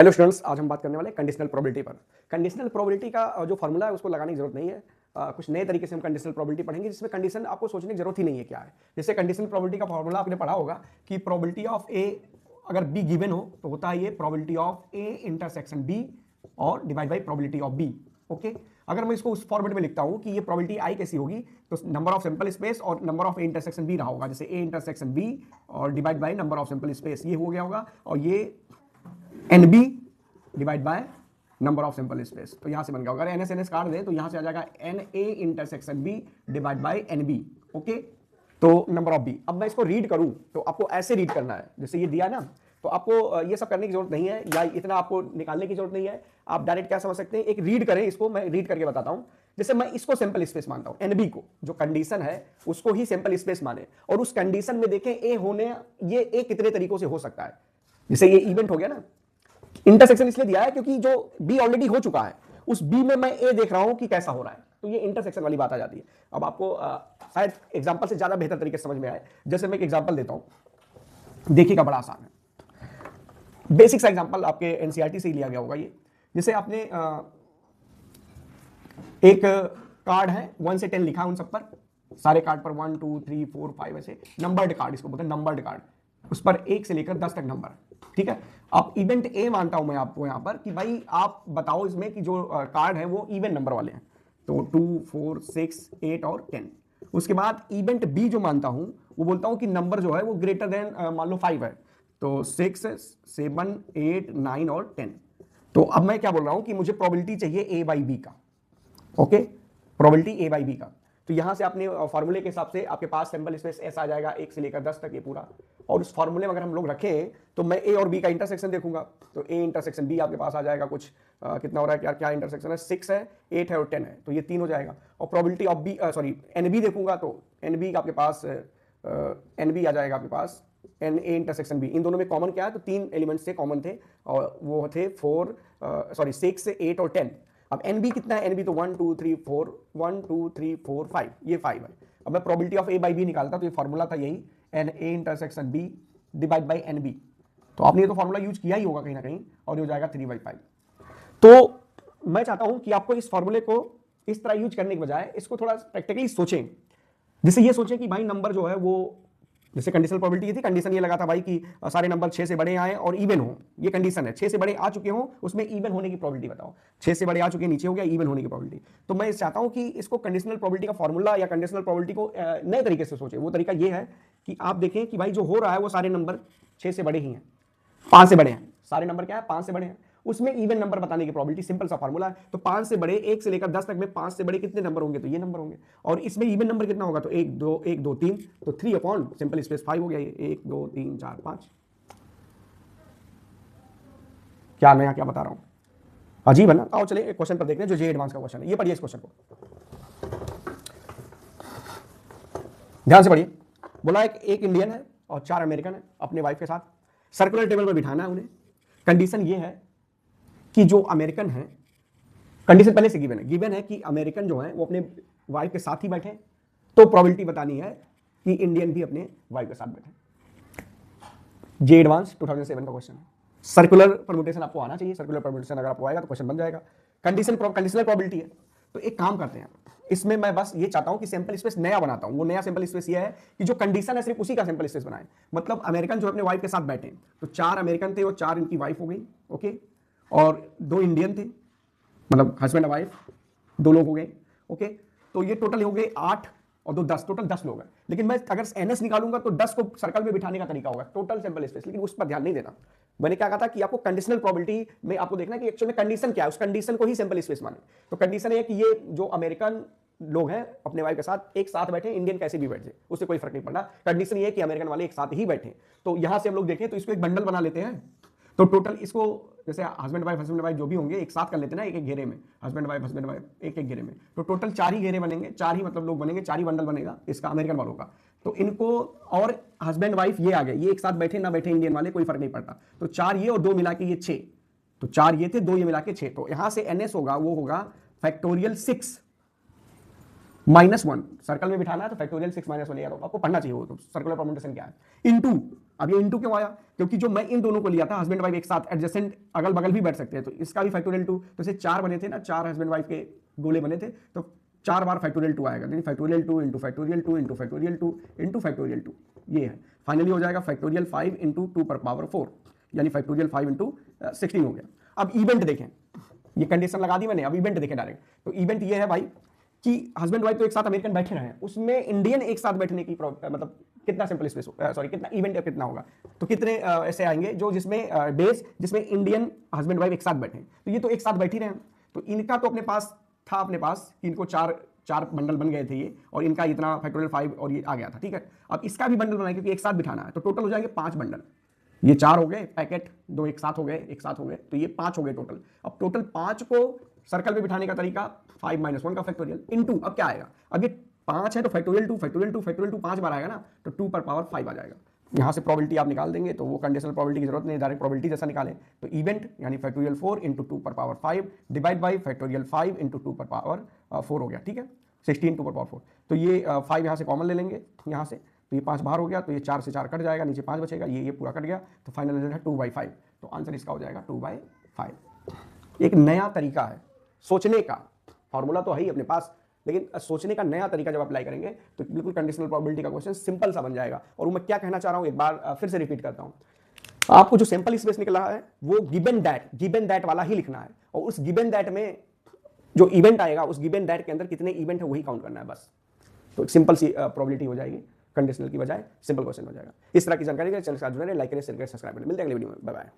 Hello students, आज हम बात करने वाले हैं कंडीशनल प्रोबेबिलिटी पर। कंडीशनल प्रोबेबिलिटी का जो फॉर्मूला है उसको लगाने की जरूरत नहीं है। कुछ नए तरीके से हम कंडीशनल प्रोबेबिलिटी पढ़ेंगे जिसमें कंडीशन आपको सोचने की जरूरत ही नहीं है क्या है। जैसे कंडीशनल प्रोबेबिलिटी का फॉर्मूला आपने पढ़ा होगा कि प्रोबेबिलिटी ऑफ ए अगर बी गिवन हो तो होता है ये probability of A intersection B और divide by probability of B. Okay, अगर मैं इसको उस फॉर्मेट में लिखता हूं कि ये प्रोबेबिलिटी आई कैसी होगी तो नंबर ऑफ सैंपल स्पेस और number of A intersection B रहा होगा, जैसे ए इंटरसेक्शन बी और divide by number of sample space ये हो गया होगा, और ये n B divide by number of sample space. तो यहां से बन गया, अगर एन एस काट दें तो यहां से आ जाएगा n A intersection B divide by n B. Okay, तो नंबर ऑफ बी। अब मैं इसको रीड करूं तो आपको ऐसे रीड करना है जैसे ये दिया ना, तो आपको ये सब करने की जरूरत नहीं है या इतना आपको निकालने की जरूरत नहीं है। आप डायरेक्ट क्या समझ सकते हैं, एक रीड करें इसको, मैं रीड करके बताता हूं। जैसे मैं इसको सैंपल स्पेस मानता हूं, एनबी को जो कंडीशन है उसको ही सैंपल स्पेस माने, और उस कंडीशन में देखें ए होने, ये ए कितने तरीकों से हो सकता है। जैसे ये इवेंट हो गया ना, इंटरसेक्शन इसलिए दिया है क्योंकि जो बी ऑलरेडी हो चुका है उस बी में मैं ए देख रहा हूं कि कैसा हो रहा है, तो ये इंटरसेक्शन वाली बात आ जाती है। अब आपको शायद एग्जांपल से ज्यादा बेहतर तरीके से समझ में आए। जैसे मैं एक एग्जांपल देता हूं, देखिएगा, बड़ा आसान है। बेसिक सा एग्जांपल आपके एनसीईआरटी से ही लिया गया होगा ये। जैसे आपने एक कार्ड है 1 से 10 लिखा है, उन सब पर, सारे कार्ड पर 1 2 3 4 5 ऐसे नंबर्ड कार्ड, इसको बोलते हैं नंबर्ड कार्ड, उस पर 1 से लेकर 10 तक नंबर। ठीक है, अब इवेंट ए मानता हूं मैं आपको यहां पर कि भाई आप बताओ इसमें कि जो कार्ड है वो इवन नंबर वाले हैं, तो 2 4 6 8 और 10। उसके बाद इवेंट बी जो मानता हूं वो बोलता हूं कि नंबर जो है वो ग्रेटर देन मान लो 5 है, तो 6 7 8 9 और 10। तो अब मैं क्या बोल रहा हूं कि मुझे प्रोबेबिलिटी चाहिए ए बाई बी का। Okay, probability A by B का। तो यहां से आपने फॉर्मूले के हिसाब से आपके पास सैंपल स्पेस एस आ जाएगा 1 से लेकर 10 तक ये पूरा, और उस फॉर्मूले में अगर हम लोग रखें तो मैं ए और बी का इंटरसेक्शन देखूंगा, तो ए इंटरसेक्शन बी आपके पास आ जाएगा कुछ कितना हो रहा है, क्या क्या इंटरसेक्शन है, 6 है 8 है और 10 है, तो ये 3 हो जाएगा। और probability of B sorry n B देखूंगा तो एन बी आपके पास एन बी आ जाएगा आपके पास एन ए इंटरसेक्शन बी। इन दोनों में कॉमन क्या है, तो 3 एलिमेंट्स से कॉमन थे और वो थे 6 8 और 10। अब एन बी कितना है, एन बी तो 1 2 3 4 1 2 3 4 5, ये 5 है। अब मैं probability of A by B निकालता तो ये फॉर्मूला था यही, n A intersection B divide by n B. तो आपने ये तो फॉर्मूला यूज किया ही होगा कहीं ना कहीं, और ये हो जाएगा 3/5। तो मैं चाहता हूं कि आपको इस फॉर्मूले को इस तरह यूज करने के बजाय इसको थोड़ा प्रैक्टिकली सोचें। जैसे ये सोचें कि भाई नंबर जो है वो, जैसे कंडीशनल प्रोबेबिलिटी ये थी, कंडीशन ये लगा था भाई कि सारे नंबर 6 से बड़े आए और इवन हो, ये कंडीशन है। 6 से बड़े आ चुके हो, उसमें इवन होने की प्रोबेबिलिटी बताओ। 6 से बड़े आ चुके नीचे हो गया, इवन होने की प्रोबेबिलिटी। तो मैं चाहता हूं कि इसको कंडीशनल प्रोबेबिलिटी का फॉर्मूला या कंडीशनल प्रोबेबिलिटी को नए तरीके से सोचें। वो तरीका ये है कि आप देखें कि भाई जो हो रहा है वो सारे नंबर 6 से बड़े ही हैं, 5 से बड़े हैं, सारे नंबर क्या है 5 से बड़े हैं, उसमें इवन नंबर बताने की प्रोबेबिलिटी सिंपल सा फॉर्मूला है। तो 5 से बड़े 1 से लेकर 10 तक में 5 से बड़े कितने नंबर होंगे, तो ये नंबर होंगे, और इसमें इवन नंबर कितना होगा, तो 1 2 1 2 3, तो 3 अपॉन सिंपल स्पेस 5 हो गया, ये 1 2 3 4 5। क्या मैं क्या बता रहा हूं, अजीब है ना। आओ चलिए एक क्वेश्चन पर देखते हैं जो जे एडवांस का क्वेश्चन है। ये पढ़िए इस क्वेश्चन को, ध्यान से पढ़िए। बोला एक इंडियन है और 4 अमेरिकन है अपने वाइफ के साथ, सर्कुलर टेबल पर बिठाना है उन्हें। कंडीशन ये है कि जो अमेरिकन है, कंडीशन पहले से गिवन है कि अमेरिकन जो है वो अपने वाइफ के साथ ही बैठे, तो प्रोबेबिलिटी बतानी है कि इंडियन भी अपने वाइफ के साथ बैठे। जे एडवांस 2007 का क्वेश्चन है। सर्कुलर परम्यूटेशन आपको आना चाहिए, सर्कुलर परम्यूटेशन अगर आपको आएगा तो क्वेश्चन बन जाएगा। कंडीशनल प्रोबेबिलिटी है, तो एक काम करते हैं, इसमें मैं बस ये चाहता हूं कि सैंपल स्पेस नया बनाता हूं। वो नया सैंपल स्पेस ये है कि जो कंडीशन है सिर्फ उसी का सैंपल स्पेस बनाए। मतलब अमेरिकन जो अपने वाइफ के साथ बैठे, तो 4 अमेरिकन थे और 4 इनकी वाइफ हो गई, ओके, और 2 इंडियन थे, मतलब हस्बैंड और वाइफ 2 लोग हो गए, ओके। तो ये टोटल हो गए 8 और 2 10, टोटल 10 लोग हैं। लेकिन मैं अगर एनएस निकालूंगा तो 10 को सर्कल में बिठाने का तरीका होगा, टोटल सैंपल स्पेस, लेकिन उस पर ध्यान नहीं देना। मैंने क्या कहा था कि आपको कंडीशनल प्रोबेबिलिटी में आपको देखना है कि एक्चुअल में कंडीशन क्या है, उस कंडीशन को ही सैंपल स्पेस माने। तो कंडीशन है कि ये जो अमेरिकन लोग हैं अपने वाइफ के साथ एक साथ बैठे, इंडियन कैसे भी बैठे उससे कोई फर्क नहीं पड़ना। कंडीशन ये है कि अमेरिकन वाले एक साथ ही बैठे। तो यहां से हम लोग देखें तो इसको एक बंडल बना लेते हैं। तो टोटल इसको जैसे हस्बैंड वाइफ जो भी होंगे एक साथ कर लेते हैं ना, एक एक घेरे में, हस्बैंड वाइफ एक एक घेरे में, तो टोटल 4 ही घेरे बनेंगे, 4 ही मतलब लोग बनेंगे, 4 ही बंडल बनेगा इसका अमेरिकन वालों का। तो इनको और हस्बैंड वाइफ ये आ गए, ये एक साथ बैठे ना बैठे इंडियन वाले कोई फर्क नहीं पड़ता। तो 4 ये और 2 मिला के ये 6, तो 4 ये थे 2 ये मिला के 6। तो यहां से एनएस होगा वो होगा फैक्टोरियल 6, -1 सर्कल में बिठाना है तो फैक्टोरियल 6 - 1 याद होगा, आपको पढ़ना चाहिए वो, तो सर्कुलर परम्यूटेशन क्या है। इनटू, अब ये इनटू क्यों आया, क्योंकि जो मैं इन दोनों को लिया था हस्बैंड वाइफ एक साथ एडजेसेंट अगल बगल भी बैठ सकते हैं, तो इसका भी फैक्टोरियल 2, तो इसे 4 बने थे ना, 4 हस्बैंड वाइफ के गोले बने थे, तो 4 बार फैक्टोरियल 2 आएगा, यानी factorial 2 into factorial 2 into factorial 2 into factorial 2, ये है। फाइनली हो जाएगा फैक्टोरियल 5 इंटू 2 पर पावर 4, यानी फैक्टोरियल 5 इंटू 16 हो गया। अब इवेंट देखें, ये कंडीशन लगा दी मैंने, अब इवेंट देखें डायरेक्ट, तो इवेंट ये है भाई कि हस्बैंड वाइफ तो एक साथ अमेरिकन बैठे रहे हैं, उसमें इंडियन एक साथ बैठने की मतलब कितना सैंपल स्पेस सॉरी कितना इवेंट कितना होगा, तो कितने ऐसे आएंगे जो जिसमें डेज जिसमें इंडियन हस्बैंड वाइफ एक साथ बैठे, तो ये तो एक साथ बैठ ही रहे हैं, तो इनका तो अपने पास था, अपने पास इनको चार बंडल बन गए थे ये, और इनका इतना फैक्टोरियल 5 और ये आ गया था, ठीक है। अब इसका भी बंडल बनाए क्योंकि एक साथ बिठाना है, तो टोटल हो जाएंगे 5 बंडल, ये 4 हो गए पैकेट, 2 एक साथ हो गए, तो ये 5 हो गए टोटल। अब टोटल 5 को सर्कल पे बिठाने का तरीका 5 - 1 का फैक्टोरियल इनटू, अब क्या आएगा, अब ये 5 है तो फैक्टोरियल 2 फैक्टोरियल 2 फैक्टोरियल 2 5 बार आएगा ना, तो 2 पर पावर 5 आ जाएगा। यहाँ से प्रोबेबिलिटी आप निकाल देंगे, तो वो कंडीशनल प्रोबेबिलिटी की जरूरत नहीं, डायरेक्ट प्रोबेबिलिटी जैसा निकालें, तो इवेंट यानी फैक्टोरियल 4 इंटू 2 पर power 5 divide by factorial 5 into 2 पर पावर 4 हो गया, ठीक है, 16 2 पर पावर 4, तो ये 5 यहाँ से कॉमन ले लेंगे यहाँ से, तो ये 5 बाहर हो गया, तो ये 4 से 4 कट जाएगा, नीचे 5 बचेगा, ये पूरा कट गया, तो फाइनल रिजल्ट है 2/5, तो आंसर इसका हो जाएगा 2/5। एक नया तरीका है सोचने का, फॉर्मूला तो है ही अपने पास, लेकिन सोचने का नया तरीका जब अप्लाई करेंगे तो बिल्कुल कंडीशनल प्रोबेबिलिटी का क्वेश्चन सिंपल सा बन जाएगा। और मैं क्या कहना चाह रहा हूं एक बार फिर से रिपीट करता हूं, आपको जो सैंपल स्पेस निकला है वो गिवन दैट वाला ही लिखना है, और उस गिवन दैट में जो इवेंट आएगा उस गिवन दैट के अंदर कितने इवेंट है वही काउंट करना है बस, तो एक सिंपल सी प्रोबेबिलिटी हो जाएगी, कंडीशनल की बजाय सिंपल क्वेश्चन हो जाएगा। इस तरह की जानकारी के चैनल के साथ जुड़े रहिए, लाइक करें, शेयर करें, सब्सक्राइब करें। मिलते हैं अगले वीडियो में, बाय बाय।